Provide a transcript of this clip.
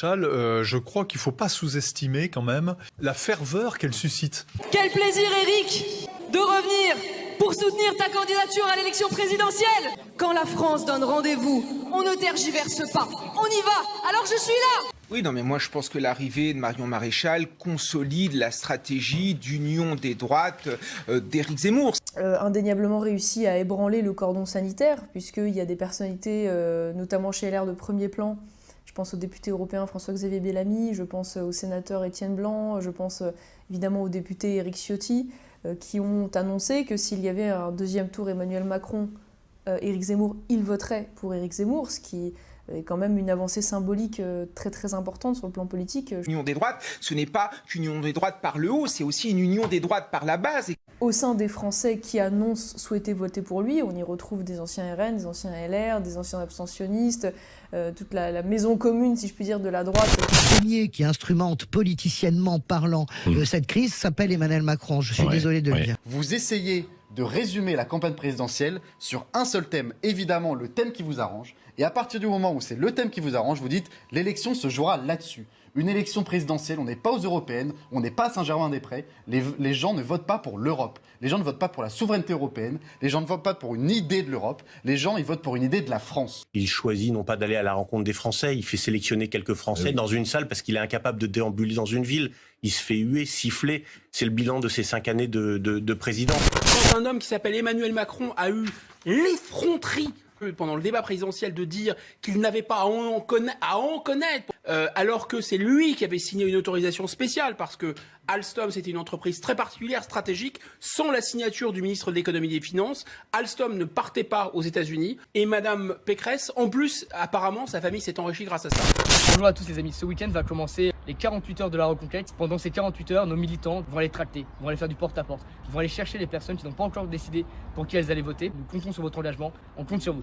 Maréchal, je crois qu'il ne faut pas sous-estimer quand même la ferveur qu'elle suscite. Quel plaisir, Éric, de revenir pour soutenir ta candidature à l'élection présidentielle. Quand la France donne rendez-vous, on ne tergiverse pas, on y va, alors je suis là. Oui, non, mais moi je pense que l'arrivée de Marion Maréchal consolide la stratégie d'union des droites d'Éric Zemmour. Indéniablement réussi à ébranler le cordon sanitaire, puisqu'il y a des personnalités, notamment chez LR de premier plan. Je pense au député européen François-Xavier Bellamy, je pense au sénateur Étienne Blanc, je pense évidemment au député Éric Ciotti, qui ont annoncé que s'il y avait un deuxième tour Emmanuel Macron, Éric Zemmour, ils voteraient pour Éric Zemmour, ce qui est quand même une avancée symbolique très très importante sur le plan politique. L'union des droites, ce n'est pas qu'une union des droites par le haut, c'est aussi une union des droites par la base. Au sein des Français qui annoncent souhaiter voter pour lui, on y retrouve des anciens RN, des anciens LR, des anciens abstentionnistes, toute la maison commune, si je puis dire, de la droite. Le premier qui instrumente politiciennement parlant cette crise s'appelle Emmanuel Macron. Je suis désolé de le dire. Vous essayez de résumer la campagne présidentielle sur un seul thème, évidemment le thème qui vous arrange. Et à partir du moment où c'est le thème qui vous arrange, vous dites l'élection se jouera là-dessus. Une élection présidentielle, on n'est pas aux européennes, on n'est pas à Saint-Germain-des-Prés. Les gens ne votent pas pour l'Europe. Les gens ne votent pas pour la souveraineté européenne. Les gens ne votent pas pour une idée de l'Europe. Les gens, ils votent pour une idée de la France. Il choisit non pas d'aller à la rencontre des Français, il fait sélectionner quelques Français dans une salle parce qu'il est incapable de déambuler dans une ville. Il se fait huer, siffler. C'est le bilan de ses 5 années de président. Quand un homme qui s'appelle Emmanuel Macron a eu l'effronterie pendant le débat présidentiel de dire qu'il n'avait pas à en connaître, alors que c'est lui qui avait signé une autorisation spéciale parce que Alstom c'était une entreprise très particulière, stratégique, sans la signature du ministre de l'économie et des finances, Alstom ne partait pas aux États-Unis et Madame Pécresse, en plus, apparemment, sa famille s'est enrichie grâce à ça. Bonjour à tous les amis, ce week-end va commencer les 48 heures de la reconquête. Pendant ces 48 heures, nos militants vont aller tracter, vont aller faire du porte-à-porte, vont aller chercher les personnes qui n'ont pas encore décidé pour qui elles allaient voter. Nous comptons sur votre engagement, on compte sur vous.